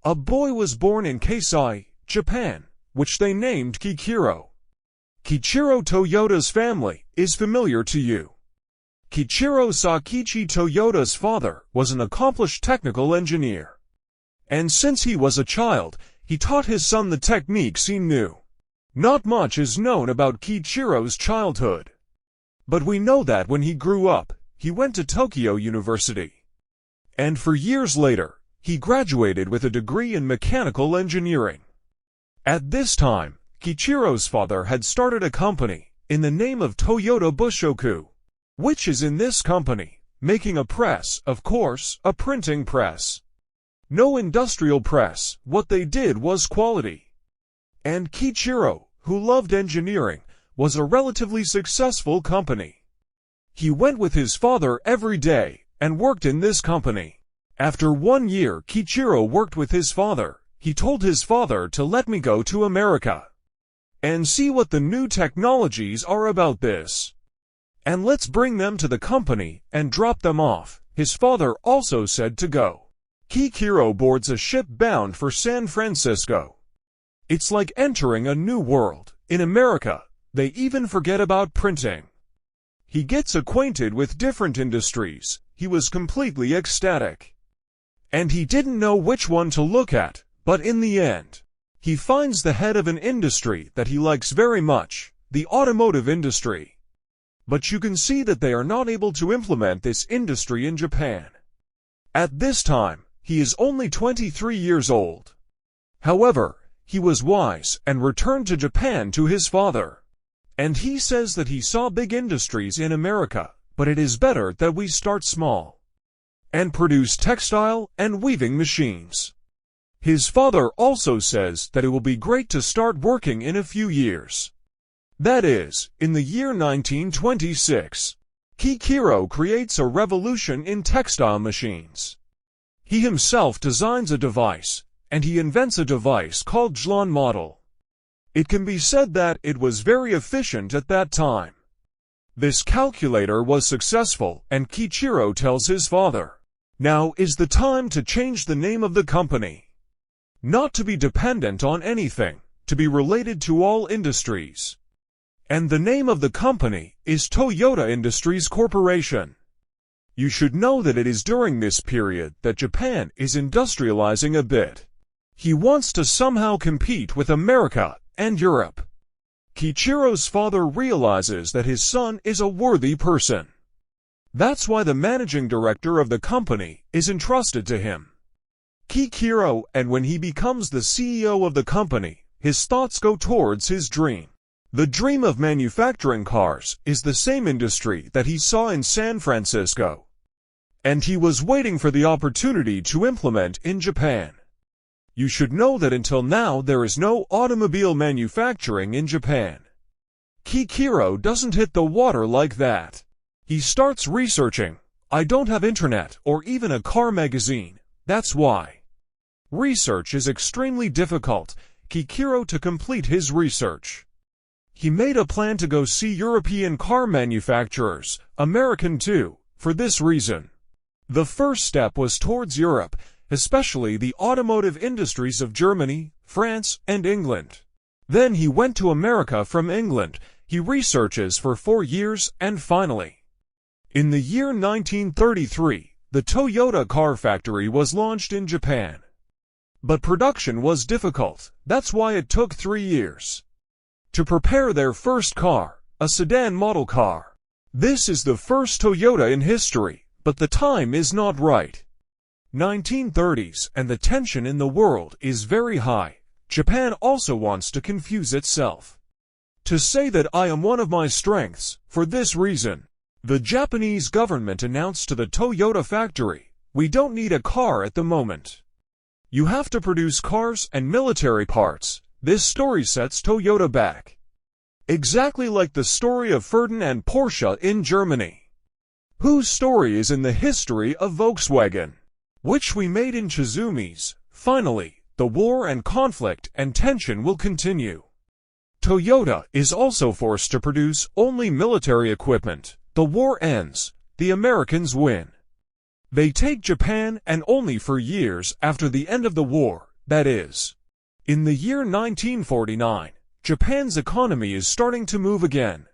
A boy was born in Keisai, Japan, which they named Kichiro. Kichiro Toyoda's family is familiar to you. Kichiro Sakichi Toyoda's father was an accomplished technical engineer. And since he was a child, he taught his son the techniques he knew. Not much is known about Kichiro's childhood. But we know that when he grew up, he went to Tokyo University. And for years later, he graduated with a degree in mechanical engineering. At this time, Kichiro's father had started a company in the name of Toyota Bushoku, which is in this company, making a press, of course, a printing press. No industrial press, what they did was quality. And Kichiro, who loved engineering, was a relatively successful company. He went with his father every day and worked in this company. After 1 year Kichiro worked with his father, he told his father to let me go to America and see what the new technologies are about this. And let's bring them to the company and drop them off. His father also said to go. Kichiro boards a ship bound for San Francisco. It's like entering a new world. In America, they even forget about printing. He gets acquainted with different industries. He was completely ecstatic. And he didn't know which one to look at, but in the end, he finds the head of an industry that he likes very much, the automotive industry. But you can see that they are not able to implement this industry in Japan. At this time, he is only 23 years old. However, he was wise and returned to Japan to his father. And he says that he saw big industries in America, but it is better that we start small and produce textile and weaving machines. His father also says that it will be great to start working in a few years. That is, in the year 1926. Kichiro creates a revolution in textile machines. He himself designs a device, and he invents a device called Jlon model. It can be said that it was very efficient at that time. This calculator was successful, and Kichiro tells his father, "Now is the time to change the name of the company. Not to be dependent on anything, to be related to all industries. And the name of the company is Toyota Industries Corporation." You should know that it is during this period that Japan is industrializing a bit. He wants to somehow compete with America and Europe. Kichiro's father realizes that his son is a worthy person. That's why the managing director of the company is entrusted to him. Kichiro, and when he becomes the CEO of the company, his thoughts go towards his dream. The dream of manufacturing cars is the same industry that he saw in San Francisco. And he was waiting for the opportunity to implement in Japan. You should know that until now there is no automobile manufacturing in Japan. Kichiro doesn't hit the water like that. He starts researching. I don't have internet or even a car magazine, that's why. Research is extremely difficult. Kichiro to complete his research. He made a plan to go see European car manufacturers, American too, for this reason. The first step was towards Europe, especially the automotive industries of Germany, France, and England. Then he went to America from England. He researches for 4 years and finally, in the year 1933, the Toyota car factory was launched in Japan. But production was difficult, that's why it took 3 years. To prepare their first car, a sedan model car. This is the first Toyota in history, but the time is not right. 1930s and the tension in the world is very high. Japan also wants to confuse itself. To say that I am one of my strengths, for this reason. The Japanese government announced to the Toyota factory, "We don't need a car at the moment. You have to produce cars and military parts." This story sets Toyota back. Exactly like the story of Ferdinand Porsche in Germany, whose story is in the history of Volkswagen, which we made in Chizumi's. Finally, the war and conflict and tension will continue. Toyota is also forced to produce only military equipment. The war ends. The Americans win. They take Japan, and only for years after the end of the war, that is. In the year 1949, Japan's economy is starting to move again.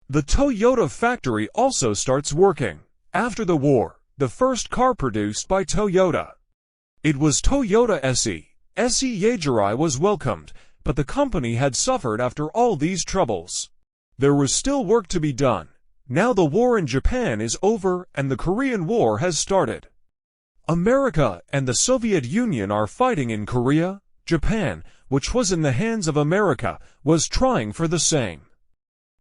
The Toyota factory also starts working. After the war, the first car produced by Toyota. It was Toyota SE. SE Yajirai was welcomed, but the company had suffered after all these troubles. There was still work to be done. Now the war in Japan is over and the Korean War has started. America and the Soviet Union are fighting in Korea. Japan, which was in the hands of America, was trying for the same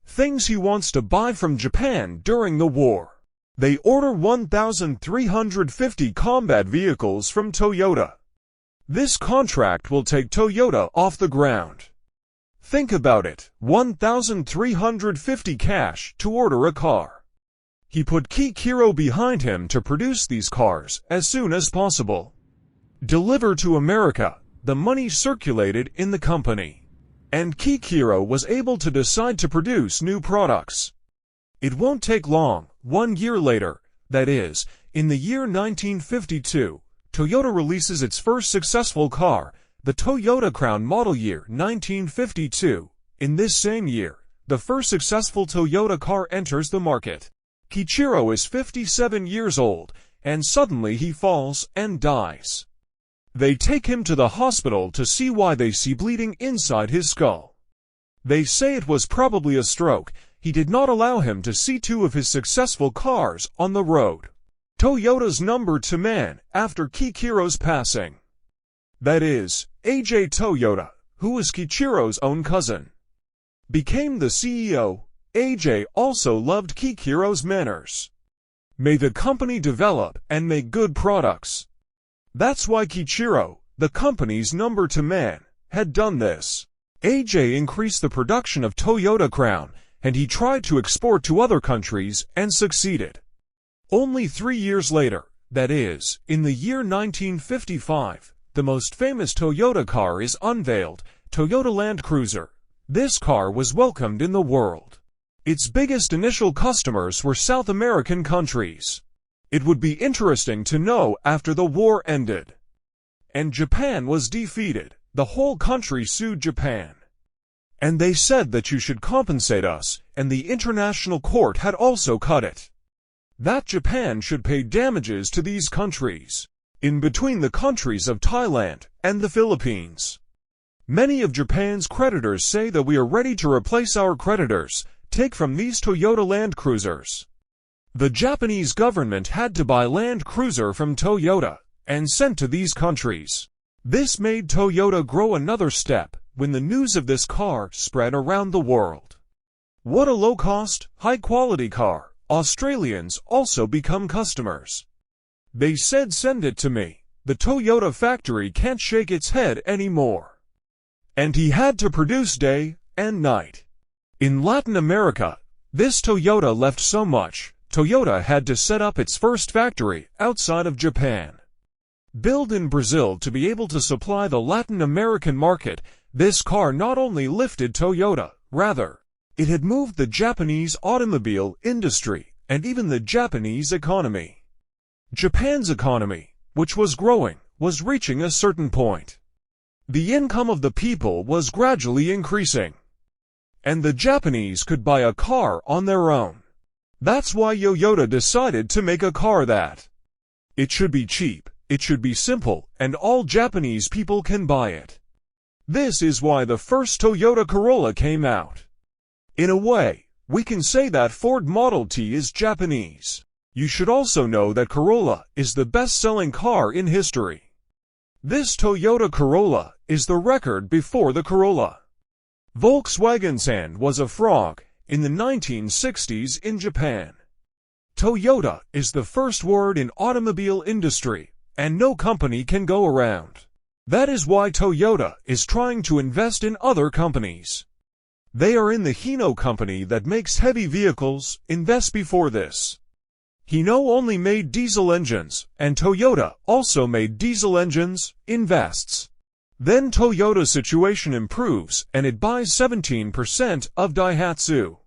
things he wants to buy from Japan during the war. They order 1,350 combat vehicles from Toyota. This contract will take Toyota off the ground. Think about it, 1,350 cash to order a car. He put Kikiro behind him to produce these cars as soon as possible. Deliver to America, the money circulated in the company. And Kikiro was able to decide to produce new products. It won't take long, 1 year later, that is, in the year 1952, Toyota releases its first successful car, the Toyota Crown model year 1952. In this same year, the first successful Toyota car enters the market. Kichiro is 57 years old, and suddenly he falls and dies. They take him to the hospital to see why they see bleeding inside his skull. They say it was probably a stroke. He did not allow him to see 2 of his successful cars on the road. Toyota's number 2 man after Kichiro's passing. That is, AJ Toyota, who was Kichiro's own cousin, became the CEO. AJ also loved Kichiro's manners. May the company develop and make good products. That's why Kichiro, the company's number 2 man, had done this. AJ increased the production of Toyota Crown, and he tried to export to other countries and succeeded. Only 3 years later, that is, in the year 1955, the most famous Toyota car is unveiled, Toyota Land Cruiser. This car was welcomed in the world. Its biggest initial customers were South American countries. It would be interesting to know after the war ended and Japan was defeated, the whole country sued Japan. And they said that you should compensate us, and the international court had also cut it. That Japan should pay damages to these countries, in between the countries of Thailand and the Philippines. Many of Japan's creditors say that we are ready to replace our creditors, take from these Toyota Land Cruisers. The Japanese government had to buy Land Cruiser from Toyota and sent to these countries. This made Toyota grow another step when the news of this car spread around the world. What a low-cost, high-quality car. Australians also become customers. They said, "Send it to me." The Toyota factory can't shake its head anymore. And he had to produce day and night. In Latin America, this Toyota left so much, Toyota had to set up its first factory outside of Japan. Built in Brazil to be able to supply the Latin American market, this car not only lifted Toyota, rather, it had moved the Japanese automobile industry and even the Japanese economy. Japan's economy, which was growing, was reaching a certain point. The income of the people was gradually increasing. And the Japanese could buy a car on their own. That's why Toyota decided to make a car that it should be cheap, it should be simple, and all Japanese people can buy it. This is why the first Toyota Corolla came out. In a way, we can say that Ford Model T is Japanese. You should also know that Corolla is the best-selling car in history. This Toyota Corolla is the record before the Corolla. Volkswagen's hand was a frog in the 1960s in Japan. Toyota is the first word in automobile industry, and no company can go around. That is why Toyota is trying to invest in other companies. They are in the Hino company that makes heavy vehicles, invest before this. Hino only made diesel engines, and Toyota also made diesel engines, invests. Then Toyota's situation improves and it buys 17% of Daihatsu.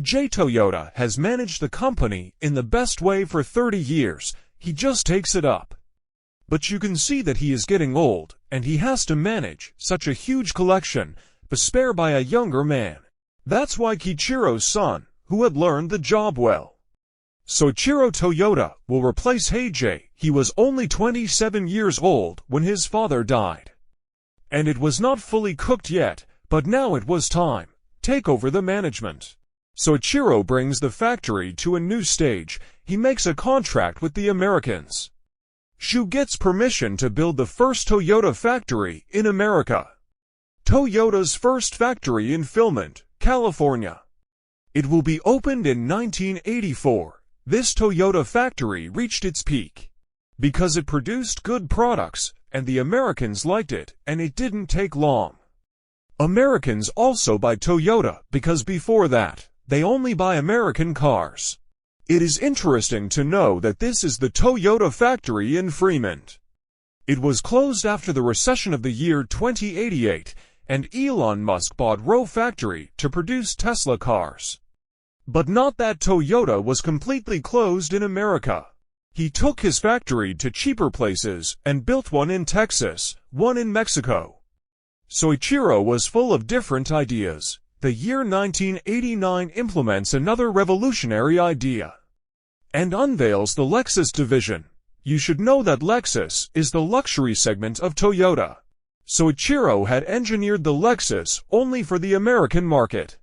J. Toyota has managed the company in the best way for 30 years, he just takes it up. But you can see that he is getting old, and he has to manage such a huge collection, spared by a younger man. That's why Kichiro's son, who had learned the job well. Soichiro Toyota will replace Heiji. He was only 27 years old when his father died. And it was not fully cooked yet, but now it was time. Take over the management. Soichiro brings the factory to a new stage. He makes a contract with the Americans. Shu gets permission to build the first Toyota factory in America. Toyota's first factory in Philmont, California. It will be opened in 1984. This Toyota factory reached its peak because it produced good products, and the Americans liked it, and it didn't take long. Americans also buy Toyota because before that, they only buy American cars. It is interesting to know that this is the Toyota factory in Fremont. It was closed after the recession of the year 2088, and Elon Musk bought Rowe factory to produce Tesla cars. But not that Toyota was completely closed in America. He took his factory to cheaper places and built one in Texas, one in Mexico. Soichiro was full of different ideas. The year 1989 implements another revolutionary idea and unveils the Lexus division. You should know that Lexus is the luxury segment of Toyota. Soichiro had engineered the Lexus only for the American market.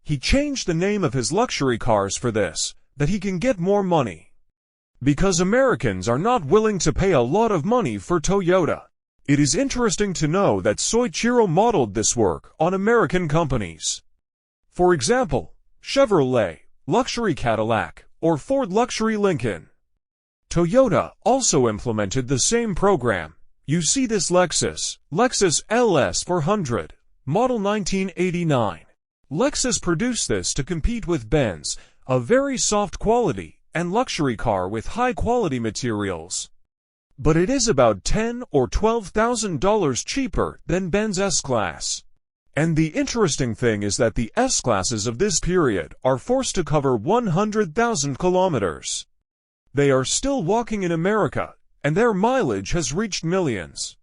He changed the name of his luxury cars for this, that he can get more money. Because Americans are not willing to pay a lot of money for Toyota. It is interesting to know that Soichiro modeled this work on American companies. For example, Chevrolet, luxury Cadillac, or Ford luxury Lincoln. Toyota also implemented the same program. You see this Lexus LS 400, model 1989. Lexus produced this to compete with Benz, a very soft quality and luxury car with high quality materials. But it is about $10,000 or $12,000 cheaper than Benz S-Class. And the interesting thing is that the S-Classes of this period are forced to cover 100,000 kilometers. They are still walking in America, and their mileage has reached millions.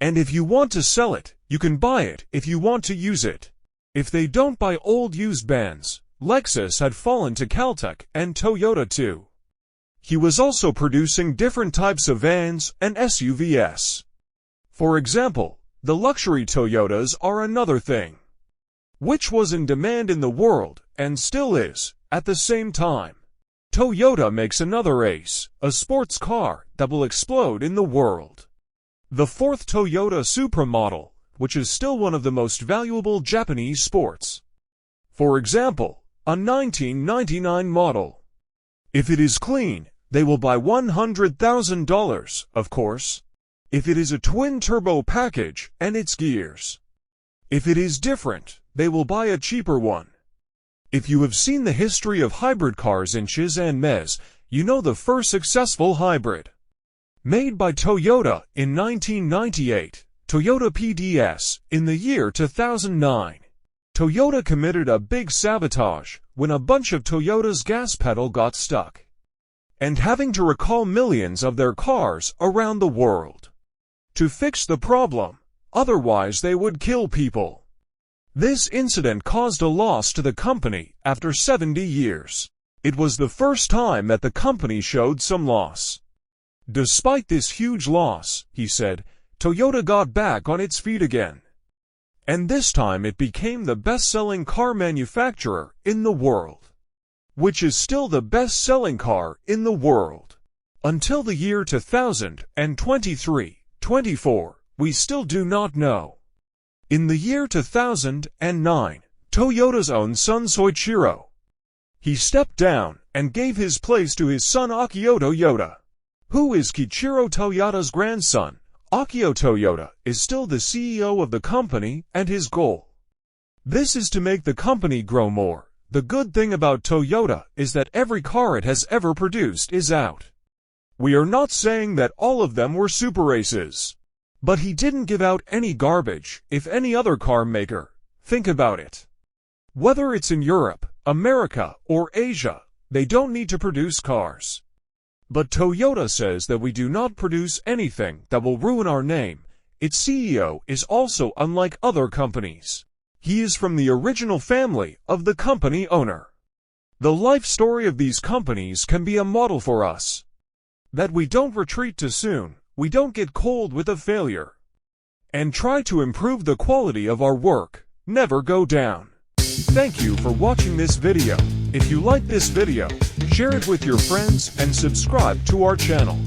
And if you want to sell it, you can buy it if you want to use it. If they don't buy old used Benz, Lexus had fallen to Caltech and Toyota too. He was also producing different types of vans and SUVs. For example, the luxury Toyotas are another thing, which was in demand in the world, and still is, at the same time. Toyota makes another ace, a sports car that will explode in the world. The fourth Toyota Supra model, which is still one of the most valuable Japanese sports. For example, a 1999 model. If it is clean, they will buy $100,000, of course. If it is a twin-turbo package and its gears. If it is different, they will buy a cheaper one. If you have seen the history of hybrid cars in Chiz and Mez, you know the first successful hybrid. Made by Toyota in 1998, Toyota PDS, in the year 2009. Toyota committed a big sabotage when a bunch of Toyota's gas pedal got stuck, and having to recall millions of their cars around the world to fix the problem, otherwise they would kill people. This incident caused a loss to the company after 70 years. It was the first time that the company showed some loss. Despite this huge loss, he said, Toyota got back on its feet again. And this time it became the best-selling car manufacturer in the world, which is still the best-selling car in the world. Until the year 2023-24, we still do not know. In the year 2009, Toyota's own son Soichiro, he stepped down and gave his place to his son Akio Toyota, who is Kichiro Toyota's grandson. Akio Toyota is still the CEO of the company, and his goal. This is to make the company grow more. The good thing about Toyota is that every car it has ever produced is out. We are not saying that all of them were super aces. But he didn't give out any garbage. If any other car maker, think about it. Whether it's in Europe, America, or Asia, they don't need to produce cars. But Toyota says that we do not produce anything that will ruin our name. Its CEO is also unlike other companies. He is from the original family of the company owner. The life story of these companies can be a model for us. That we don't retreat too soon, we don't get cold with a failure. And try to improve the quality of our work, never go down. Thank you for watching this video. If you like this video, share it with your friends and subscribe to our channel.